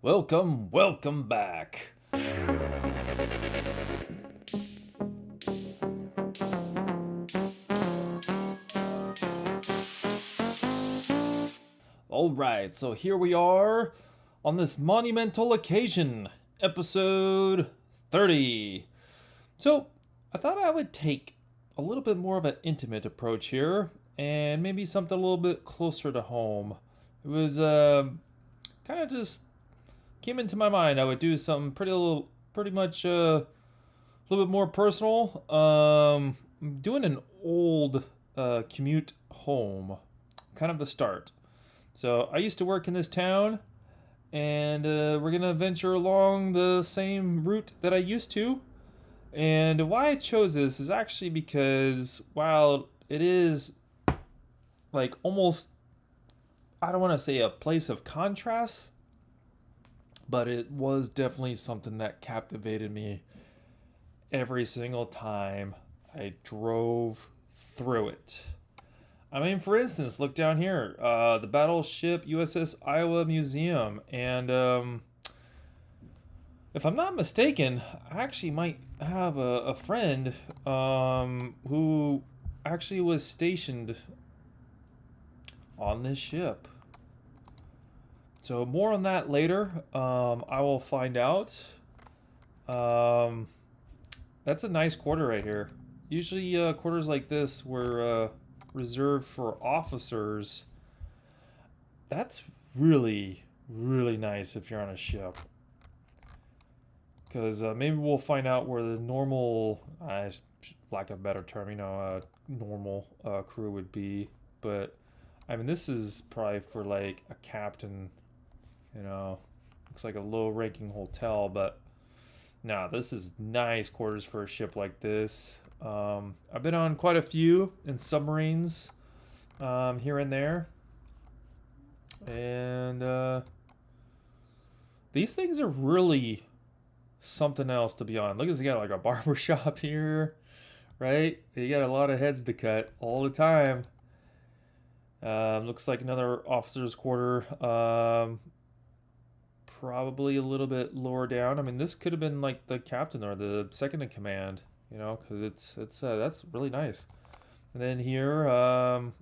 Welcome back. Alright, so here we are on this monumental occasion, episode 30. So, I thought I would take a little bit more of an intimate approach here, and maybe something a little bit closer to home. It was kind of just came into my mind. I would do something pretty much a little bit more personal. I'm doing an old commute home, kind of the start. So I used to work in this town, and we're gonna venture along the same route that I used to. And why I chose this is actually because while it is like almost, I don't want to say a place of contrast, but it was definitely something that captivated me every single time I drove through it. I mean, for instance, look down here, the battleship USS Iowa Museum, and if I'm not mistaken, I actually might have a friend who actually was stationed on this ship. So more on that later. I will find out. That's a nice quarter right here. Usually quarters like this were reserved for officers. That's really, really nice if you're on a ship. Because maybe we'll find out where the normal, lack of a better term, normal crew would be. But, I mean, this is probably for like a captain. Looks like a low-ranking hotel, but nah, this is nice quarters for a ship like this. I've been on quite a few in submarines here and there, and these things are really something else to be on. Look, you got like a barber shop here, right? You got a lot of heads to cut all the time. Looks like another officer's quarter. Probably a little bit lower down. I mean, this could have been like the captain or the second in command, because it's that's really nice. And then here, kind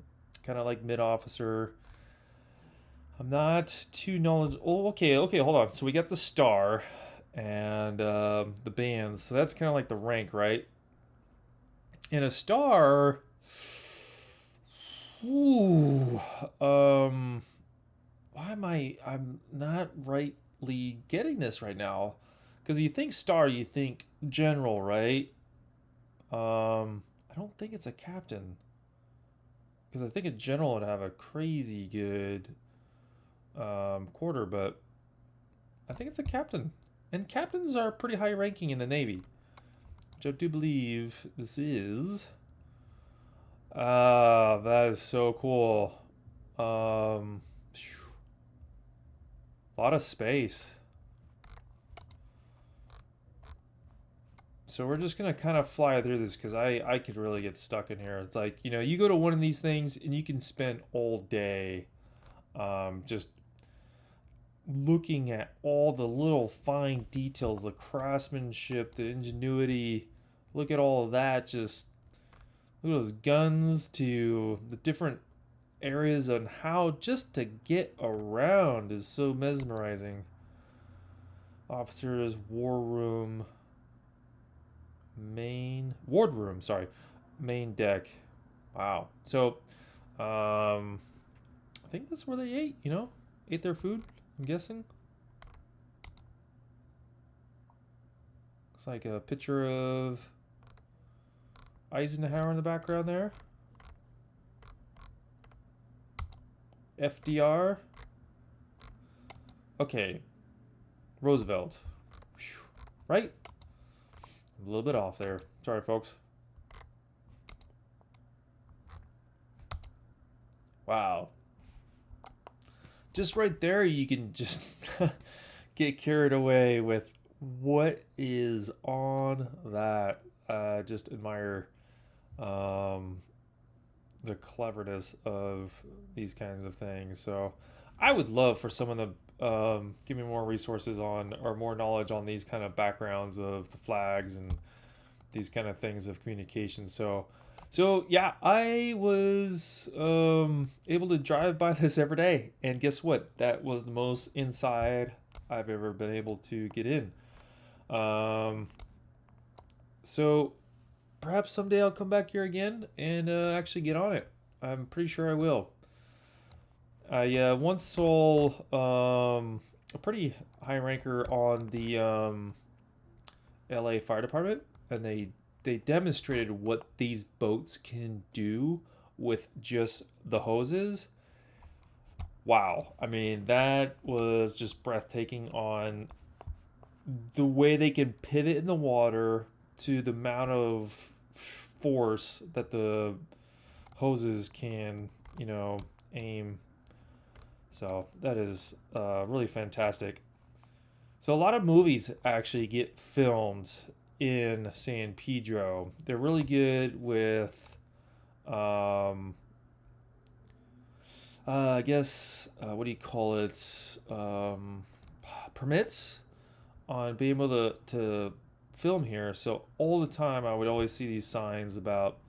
of like mid officer. I'm not too knowledgeable. Oh, okay, hold on. So we got the star and the bands. So that's kind of like the rank, right? In a star, ooh, why am I'm not rightly getting this right now? Because you think star, you think general, right? I don't think it's a captain. Because I think a general would have a crazy good quarter, but I think it's a captain. And captains are pretty high ranking in the Navy, which I do believe this is. That is so cool. A lot of space. So we're just going to kind of fly through this because I could really get stuck in here. It's like, you go to one of these things and you can spend all day just looking at all the little fine details, the craftsmanship, the ingenuity. Look at all of that. Just look at those guns to the different areas on how just to get around is so mesmerizing. Officers, war room. Main deck. Wow. So, I think that's where they ate their food, I'm guessing. Looks like a picture of Eisenhower in the background there. FDR. Okay. Roosevelt. Whew. Right? A little bit off there. Sorry, folks. Wow. Just right there, you can just get carried away with what is on that. Just admire the cleverness of these kinds of things. So I would love for someone to give me more resources on, or more knowledge on these kind of backgrounds of the flags and these kind of things of communication. So yeah, I was able to drive by this every day, and guess what? That was the most inside I've ever been able to get in. Um, so perhaps someday I'll come back here again and actually get on it. I'm pretty sure I will. I once saw a pretty high ranker on the LA Fire Department, and they demonstrated what these boats can do with just the hoses. Wow. I mean, that was just breathtaking on the way they can pivot in the water to the amount of force that the hoses can, aim. So that is really fantastic. So a lot of movies actually get filmed in San Pedro. They're really good with, I guess, what do you call it? Permits on being able to film here. So all the time I would always see these signs about,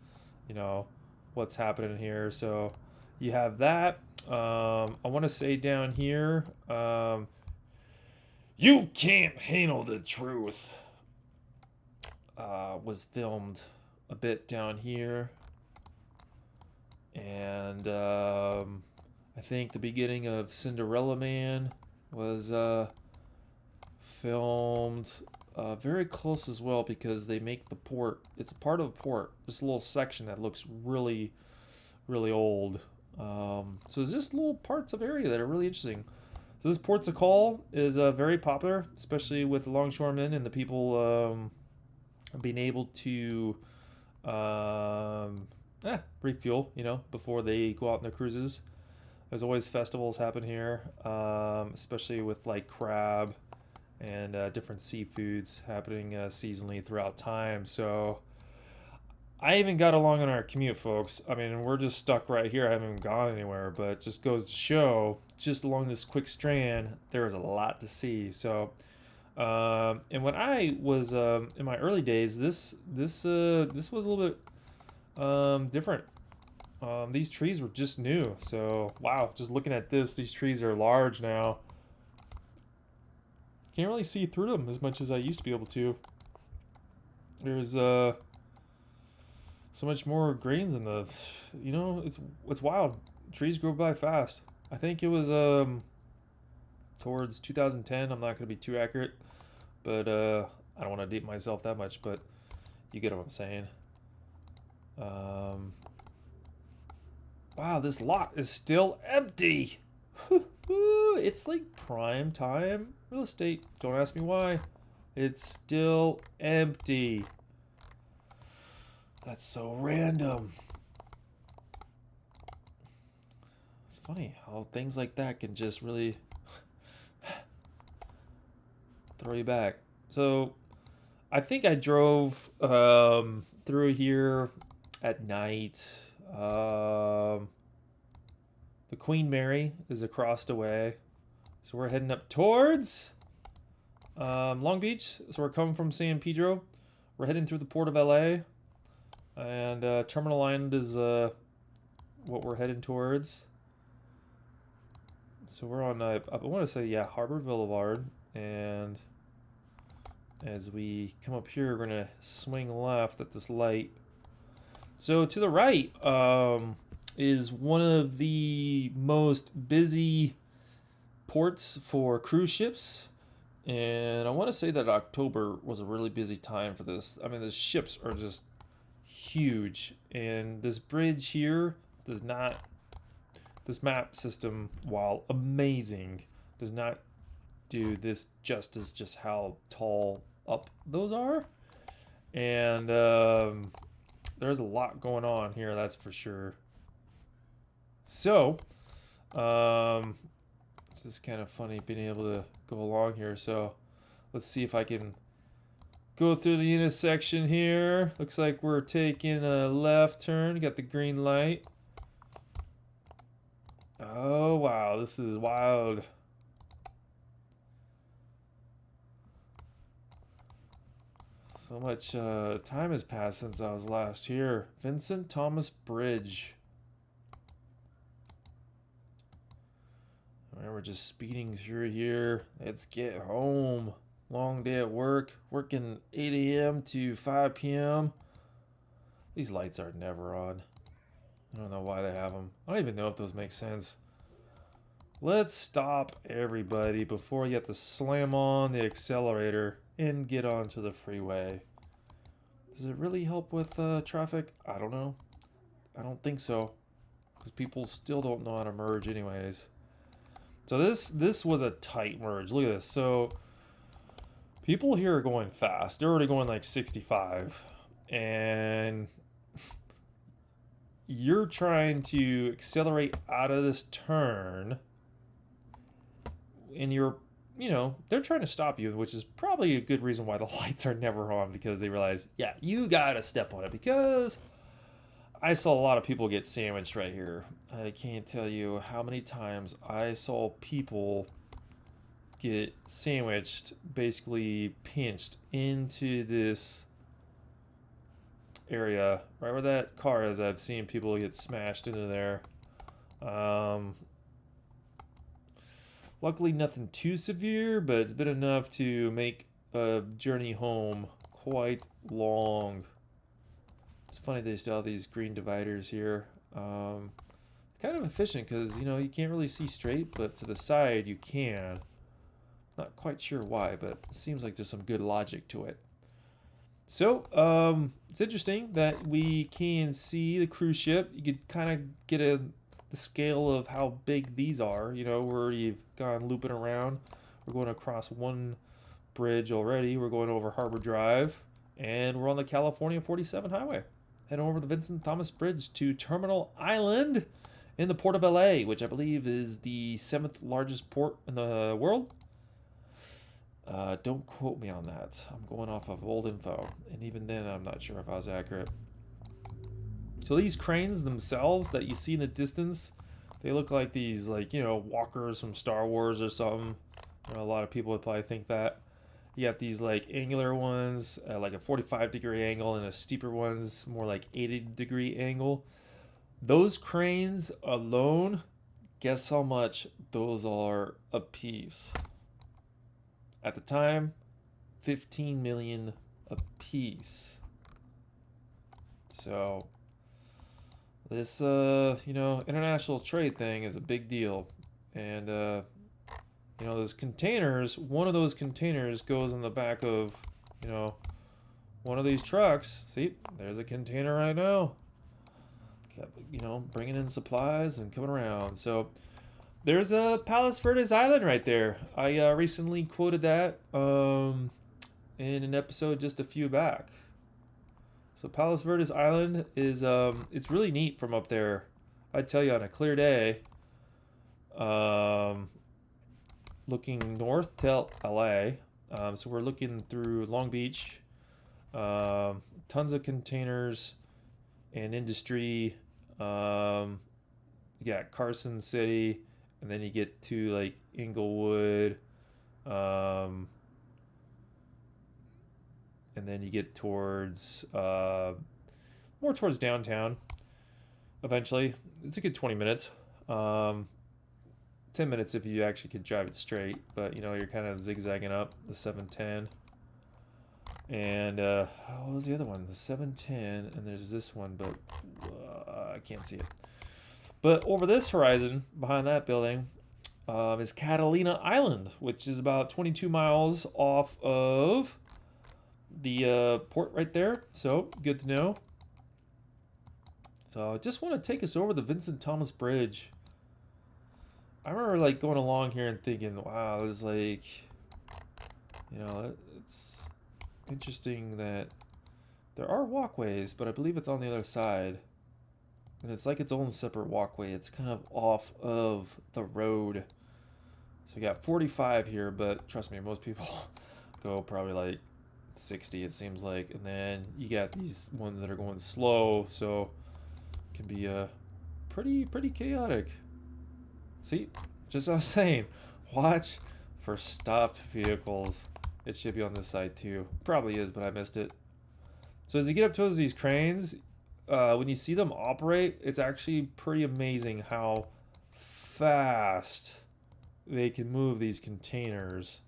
what's happening here. So you have that. I want to say down here, you can't handle the truth. Was filmed a bit down here, and I think the beginning of Cinderella Man was filmed very close as well, because they make the port. It's a part of the port. This little section that looks really, really old. So there's just little parts of area that are really interesting. So this Ports of Call is very popular, especially with the longshoremen and the people being able to refuel, before they go out on their cruises. There's always festivals happen here, especially with like crab and different seafoods happening seasonally throughout time. So I even got along on our commute, folks. I mean, we're just stuck right here. I haven't even gone anywhere, but it just goes to show, just along this quick strand, there is a lot to see. So, and when I was in my early days, this was a little bit different. These trees were just new, so wow, just looking at this, these trees are large now. Can't really see through them as much as I used to be able to. There's so much more grains in the, it's wild. Trees grow by fast. I think it was towards 2010. I'm not going to be too accurate, but I don't want to date myself that much, but you get what I'm saying. Wow, this lot is still empty. It's like prime time real estate. Don't ask me why. It's still empty. That's so random. It's funny how things like that can just really throw you back. So I think I drove through here at night. The Queen Mary is across the way. So we're heading up towards Long Beach. So we're coming from San Pedro. We're heading through the port of LA. And Terminal Island is what we're heading towards. So we're on, I want to say, Harbor Boulevard. And as we come up here, we're going to swing left at this light. So to the right is one of the most busy ports for cruise ships. And I want to say that October was a really busy time for this. I mean, the ships are just huge. And this bridge here does not, this map system, while amazing, does not do this justice, just how tall up those are. And there's a lot going on here, that's for sure. So, it's just kind of funny being able to go along here. So, let's see if I can go through the intersection here. Looks like we're taking a left turn. Got the green light. Oh, wow, this is wild. So much time has passed since I was last here. Vincent Thomas Bridge. I remember just speeding through here. Let's get home. Long day at work. Working 8 a.m. to 5 p.m. These lights are never on. I don't know why they have them. I don't even know if those make sense. Let's stop everybody before you have to slam on the accelerator and get onto the freeway. Does it really help with traffic? I don't know. I don't think so, because people still don't know how to merge anyways. So this was a tight merge. Look at this. So people here are going fast. They're already going like 65, and you're trying to accelerate out of this turn, and they're trying to stop you, which is probably a good reason why the lights are never on, because they realize, yeah, you gotta step on it, because I saw a lot of people get sandwiched right here. I can't tell you how many times I saw people get sandwiched, basically pinched into this area right where that car is. I've seen people get smashed into there. Luckily nothing too severe, but it's been enough to make a journey home quite long. It's funny they still have these green dividers here. Kind of efficient because, you can't really see straight, but to the side you can. Not quite sure why, but it seems like there's some good logic to it. So, it's interesting that we can see the cruise ship. You could kind of get the scale of how big these are. Where you've gone looping around. We're going across one bridge already. We're going over Harbor Drive, and we're on the California 47 highway. Heading over the Vincent Thomas Bridge to Terminal Island in the port of LA, which I believe is the 7th largest port in the world. Don't quote me on that. I'm going off of old info, and even then I'm not sure if I was accurate. So these cranes themselves that you see in the distance, they look like these, walkers from Star Wars or something. A lot of people would probably think that. You got these angular ones, like a 45-degree angle, and a steeper ones, more like 80-degree angle. Those cranes alone, guess how much those are a piece? At the time, $15 million a piece. So this, international trade thing is a big deal. And, those containers, one of those containers goes in the back of, one of these trucks. See, there's a container right now. Bringing in supplies and coming around. So there's a Palos Verdes Island right there. I recently quoted that in an episode just a few back. So Palos Verdes Island is it's really neat from up there. I tell you, on a clear day, looking north to LA. So we're looking through Long Beach, tons of containers and industry. You got Carson City, and then you get to Inglewood, and then you get towards more towards downtown. Eventually, it's a good 20 minutes. 10 minutes if you actually could drive it straight, but you're kind of zigzagging up the 710. And what was the other one? The 710, and there's this one, but I can't see it. But over this horizon, behind that building, is Catalina Island, which is about 22 miles off of the port right there. So good to know. So I just want to take us over the Vincent Thomas Bridge. I remember going along here and thinking, wow, this is it's interesting that there are walkways, but I believe it's on the other side. And it's like its own separate walkway. It's kind of off of the road. So we got 45 here, but trust me, most people go probably 60, it seems like. And then you got these ones that are going slow, so it can be pretty chaotic. See, just as I was saying, watch for stopped vehicles. It should be on this side too. Probably is, but I missed it. So as you get up towards these cranes, when you see them operate, it's actually pretty amazing how fast they can move these containers.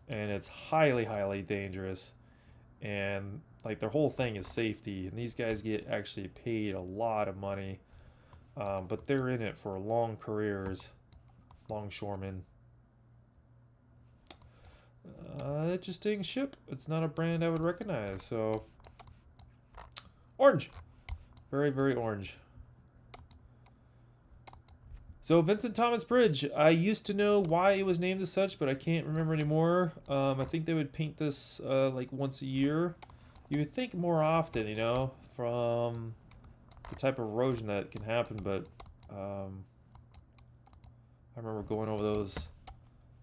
And it's highly, highly dangerous. And like their whole thing is safety. And these guys get actually paid a lot of money. But they're in it for long careers. Longshoremen. Interesting ship. It's not a brand I would recognize, so... Orange! Very, very orange. So, Vincent Thomas Bridge. I used to know why it was named as such, but I can't remember anymore. I think they would paint this, like, once a year. You would think more often, you know, from the type of erosion that can happen, but... I remember going over those...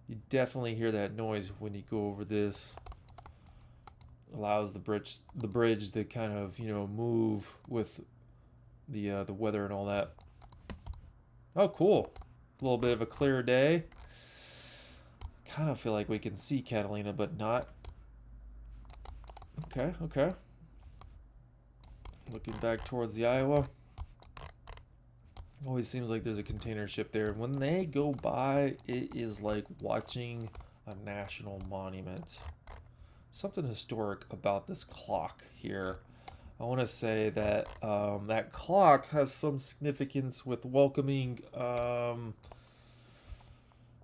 You definitely hear that noise when you go over this. Allows the bridge to kind of, you know, move with the weather and all that. Oh, cool. A little bit of a clear day. Kind of feel like we can see Catalina, but not. Okay, okay. Looking back towards the Iowa. Always seems like there's a container ship there. When they go by, it is like watching a national monument. Something historic about this clock here. I want to say that that clock has some significance with welcoming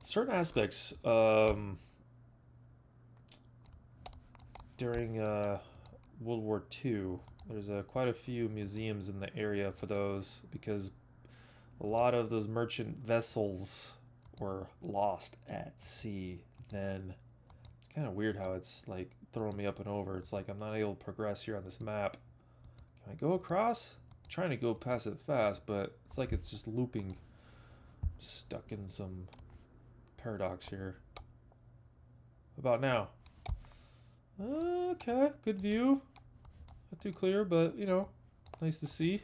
certain aspects during World War II. There's quite a few museums in the area for those because a lot of those merchant vessels were lost at sea then. It's kind of weird how it's like throwing me up and over. It's like I'm not able to progress here on this map. Can I go across? I'm trying to go past it fast, but it's like it's just looping. Stuck in some paradox here. About now. Okay, good view. Not too clear, but you know, nice to see.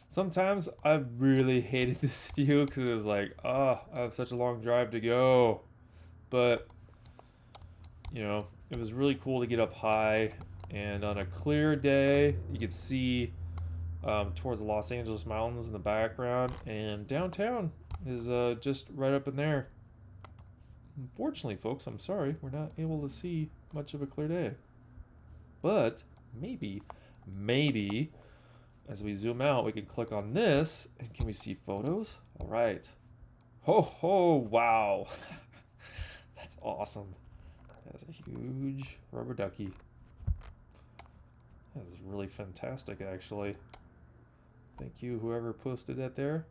Sometimes I've really hated this view because it was like, oh, I have such a long drive to go. But, you know, it was really cool to get up high. And on a clear day, you could see towards the Los Angeles Mountains in the background. And downtown is just right up in there. Unfortunately, folks, I'm sorry, we're not able to see much of a clear day. But maybe, as we zoom out, we can click on this, and can we see photos? All right. Ho ho! Wow, that's awesome. That's a huge rubber ducky. That is really fantastic, actually. Thank you, whoever posted that there.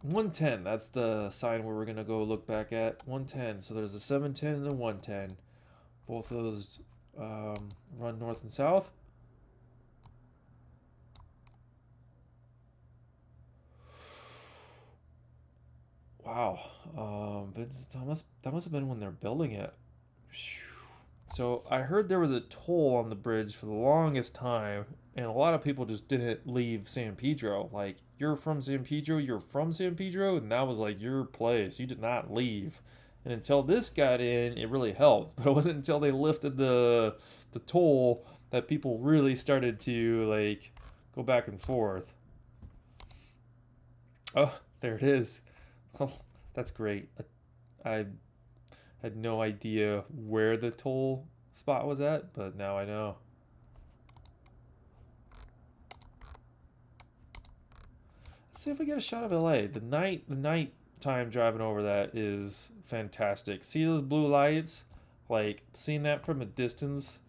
110, that's the sign where we're gonna go look back at. 110, so there's a 710 and a 110. Both of those run north and south. Wow, that must have been when they're building it. So I heard there was a toll on the bridge for the longest time, and a lot of people just didn't leave San Pedro. Like, you're from San Pedro, and that was like your place. You did not leave. And until this got in, it really helped. But it wasn't until they lifted the toll that people really started to like go back and forth. Oh, there it is. Oh, that's great. I had no idea where the toll spot was at, but now I know. Let's see if we get a shot of LA. The night time driving over that is fantastic. See those blue lights? Like, seeing that from a distance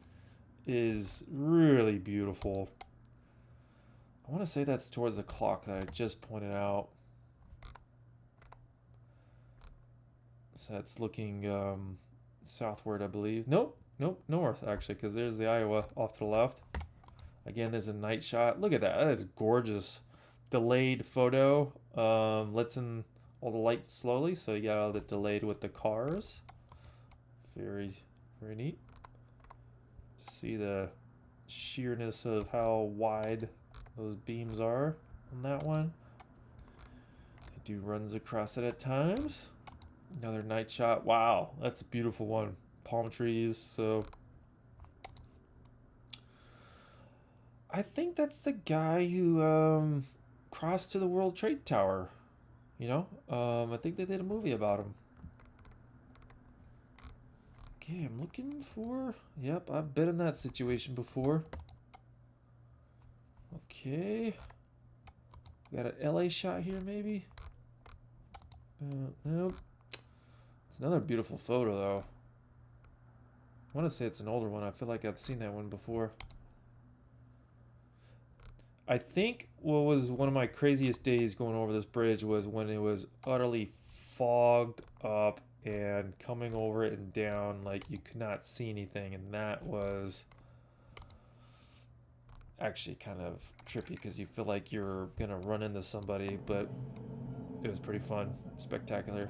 is really beautiful. I want to say that's towards the clock that I just pointed out. So that's looking southward, I believe. Nope, north, actually, because there's the Iowa off to the left. Again, there's a night shot. Look at that. That is gorgeous. Delayed photo. Lets in all the light slowly, so you got all the delayed with the cars. Very, very neat. See the sheerness of how wide those beams are on that one. do runs across it at times. Another night shot. Wow, that's a beautiful one. Palm trees. So I think that's the guy who crossed to the World Trade Tower. You know, I think they did a movie about him. Okay, I'm looking for... Yep, I've been in that situation before. Okay. Got an LA shot here, maybe? Nope. It's another beautiful photo, though. I want to say it's an older one. I feel like I've seen that one before. I think what was one of my craziest days going over this bridge was when it was utterly fogged up and coming over it and down like you could not see anything, and that was actually kind of trippy because you feel like you're gonna run into somebody, but it was pretty fun, spectacular.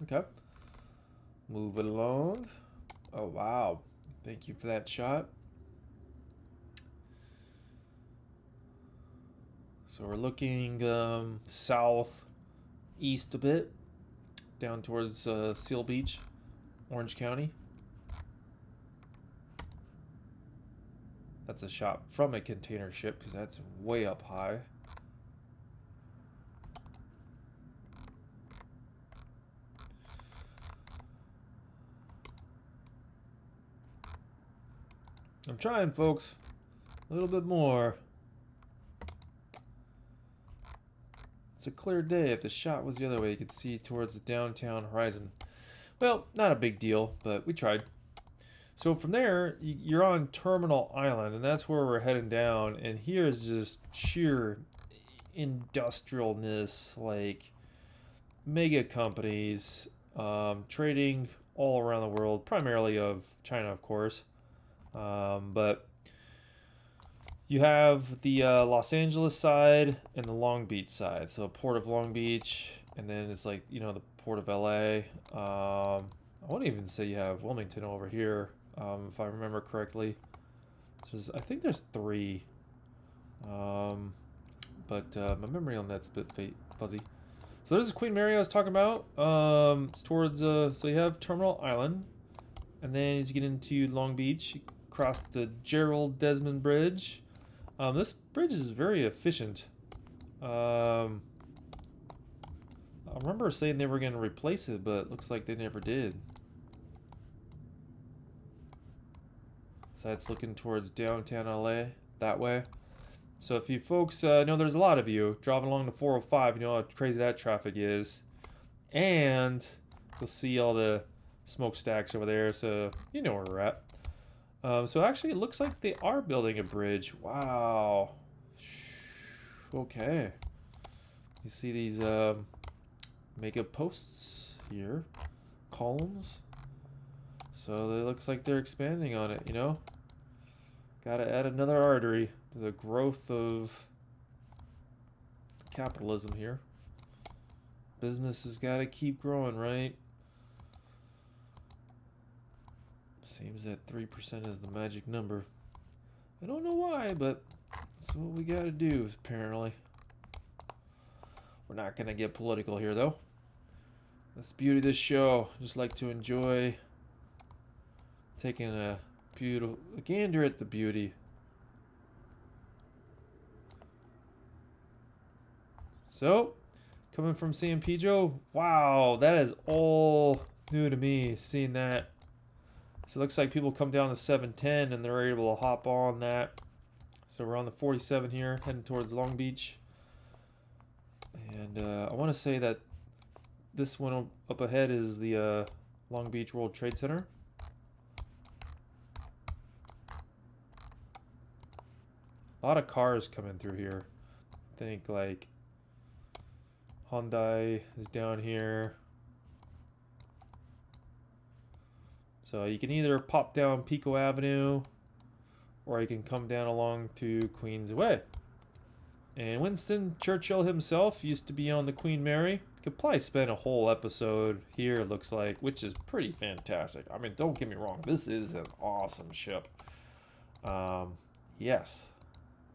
Okay. Move it along. Oh, wow. Thank you for that shot. So we're looking south east a bit, down towards Seal Beach, Orange County. That's a shot from a container ship because that's way up high. I'm trying, folks. A little bit more. It's a clear day. If the shot was the other way, you could see towards the downtown horizon. Well, not a big deal, but we tried. So from there, you're on Terminal Island, and that's where we're heading down. And here is just sheer industrialness, like mega companies trading all around the world, primarily of China, of course. But you have the Los Angeles side and the Long Beach side. So Port of Long Beach, and then it's like, you know, the Port of LA. I wouldn't even say you have Wilmington over here, if I remember correctly. I think there's 3. But my memory on that's a bit fuzzy. So there's Queen Mary I was talking about. It's towards, so you have Terminal Island. And then as you get into Long Beach, you cross the Gerald Desmond Bridge. This bridge is very efficient. I remember saying they were going to replace it, but it looks like they never did. So that's looking towards downtown LA, that way. So if you folks know, there's a lot of you driving along the 405, you know how crazy that traffic is. And you'll see all the smokestacks over there, so you know where we're at. So actually, it looks like they are building a bridge. Wow. Okay. You see these mega posts here, columns. So it looks like they're expanding on it, you know? Gotta add another artery to the growth of capitalism here. Business has gotta keep growing, right? Seems that 3% is the magic number. I don't know why, but that's what we gotta do, apparently. We're not gonna get political here, though. That's the beauty of this show. I just like to enjoy taking a gander at the beauty. So, coming from San Pedro, wow, that is all new to me, seeing that. So it looks like people come down to 710 and they're able to hop on that. So we're on the 47 here, heading towards Long Beach. And I want to say that this one up ahead is the Long Beach World Trade Center. A lot of cars coming through here. I think like Hyundai is down here. So you can either pop down Pico Avenue, or you can come down along to Queens Way. And Winston Churchill himself used to be on the Queen Mary. Could probably spend a whole episode here, it looks like, which is pretty fantastic. I mean, don't get me wrong, this is an awesome ship. Yes,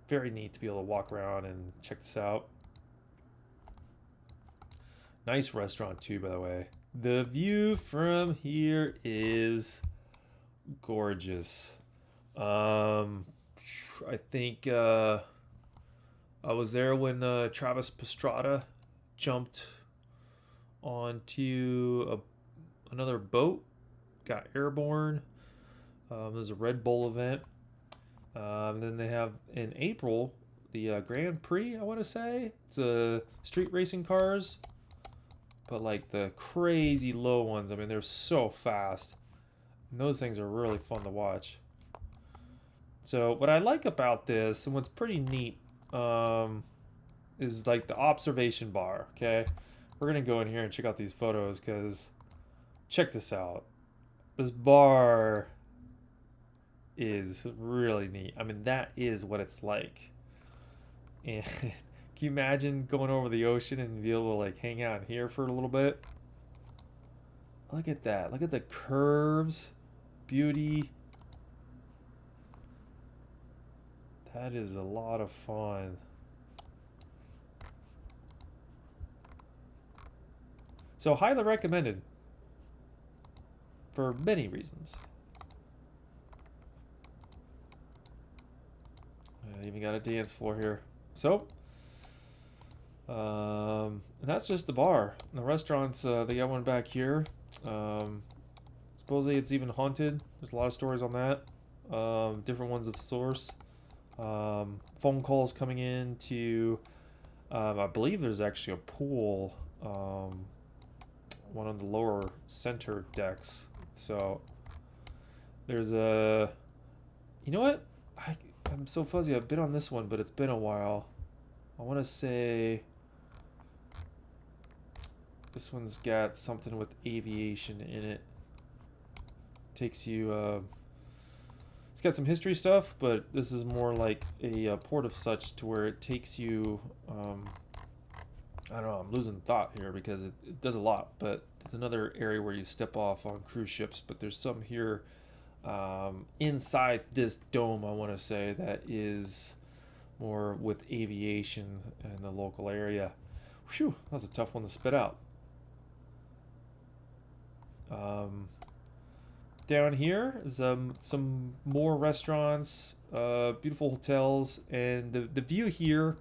very neat to be able to walk around and check this out. Nice restaurant too, by the way. The view from here is gorgeous. I think I was there when Travis Pastrana jumped onto another boat, got airborne. There's a Red Bull event. Then they have in April the Grand Prix, I want to say. It's street racing cars, but like the crazy low ones. I mean, they're so fast. And those things are really fun to watch. So what I like about this, and what's pretty neat, is like the observation bar, okay? We're going to go in here and check out these photos because check this out. This bar is really neat. I mean, that is what it's like. And can you imagine going over the ocean and be able to like hang out here for a little bit? Look at that. Look at the curves. Beauty. That is a lot of fun. So highly recommended for many reasons. Even got a dance floor here. So, and that's just the bar. The restaurants, they got one back here. Supposedly it's even haunted. There's a lot of stories on that. Different ones of source. Phone calls coming in to, I believe there's actually a pool, one of the lower center decks. So there's a, you know what? I'm so fuzzy. I've been on this one, but it's been a while. I want to say this one's got something with aviation in it. Takes you, it's got some history stuff, but this is more like a port of such to where it takes you, I don't know, I'm losing thought here because it does a lot, but it's another area where you step off on cruise ships, but there's some here inside this dome, I want to say, that is more with aviation in the local area. Whew, that was a tough one to spit out. Down here is some more restaurants, beautiful hotels, and the view here,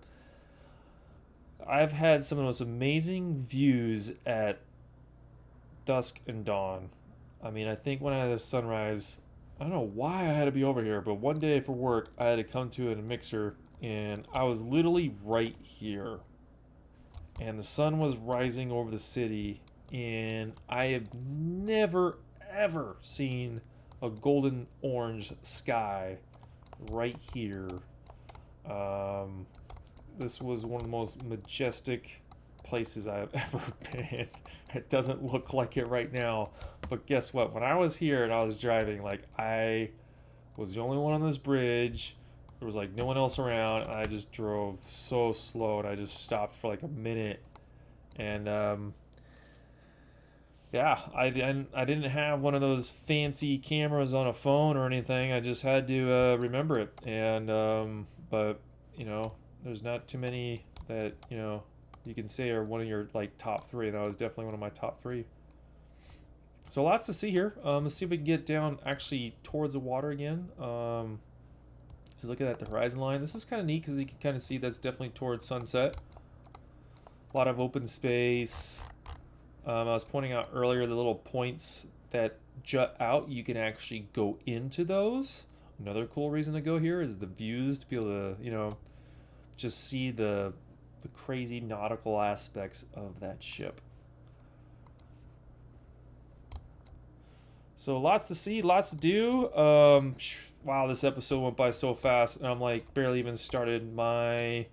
I've had some of the most amazing views at dusk and dawn. I mean, I think when I had a sunrise, I don't know why I had to be over here, but one day for work, I had to come to a mixer, and I was literally right here. And the sun was rising over the city, and I have never, ever seen a golden orange sky right here. This was one of the most majestic places I've ever been. It doesn't look like it right now, but guess what? When I was here and I was driving, like, I was the only one on this bridge. There was like no one else around, and I just drove so slow, and I just stopped for like a minute. And yeah, I didn't have one of those fancy cameras on a phone or anything. I just had to remember it. And but you know, there's not too many that you can say are one of your like top three. And that was definitely one of my top three. So lots to see here. Let's see if we can get down actually towards the water again. So look at the horizon line. This is kind of neat because you can kind of see that's definitely towards sunset. A lot of open space. I was pointing out earlier the little points that jut out. You can actually go into those. Another cool reason to go here is the views, to be able to, just see the crazy nautical aspects of that ship. So lots to see, lots to do. Wow, this episode went by so fast, and I'm like barely even started my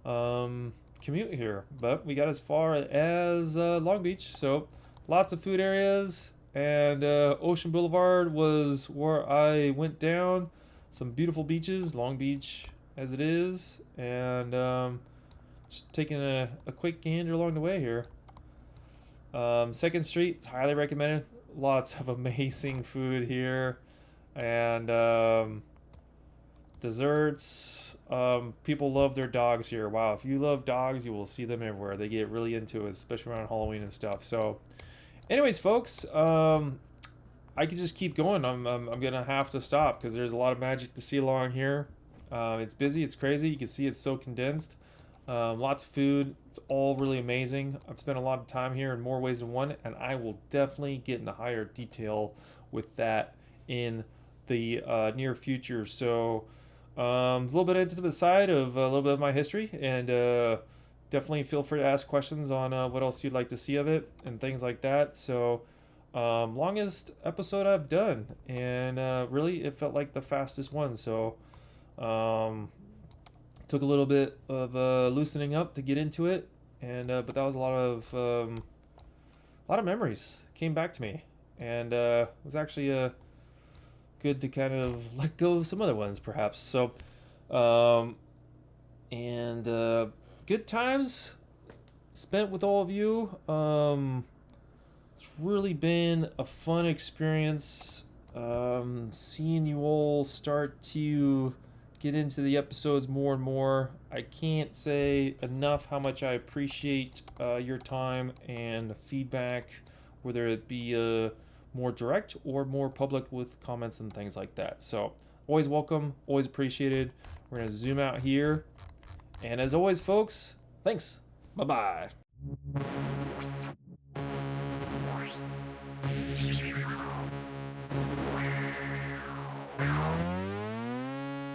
commute here. But we got as far as Long Beach, so lots of food areas, and Ocean Boulevard was where I went down. Some beautiful beaches, Long Beach as it is, and just taking a quick gander along the way here. Second Street, highly recommended. Lots of amazing food here, and desserts. People love their dogs here. Wow, if you love dogs, you will see them everywhere. They get really into it, especially around Halloween and stuff. So, anyways, folks, I could just keep going. I'm gonna have to stop because there's a lot of magic to see along here. It's busy, it's crazy. You can see it's so condensed. Lots of food. It's all really amazing. I've spent a lot of time here in more ways than one, and I will definitely get into higher detail with that in the near future. So, a little bit into the side of a little bit of my history, and definitely feel free to ask questions on what else you'd like to see of it and things like that. So, longest episode I've done, and really it felt like the fastest one. So, took a little bit of loosening up to get into it, and but that was a lot of memories came back to me, and it was actually good to kind of let go of some other ones, perhaps. So, and good times spent with all of you. It's really been a fun experience. Seeing you all start to get into the episodes more and more. I can't say enough how much I appreciate your time and feedback, whether it be more direct or more public with comments and things like that. So, always welcome, always appreciated. We're going to zoom out here. And as always, folks, thanks. Bye-bye.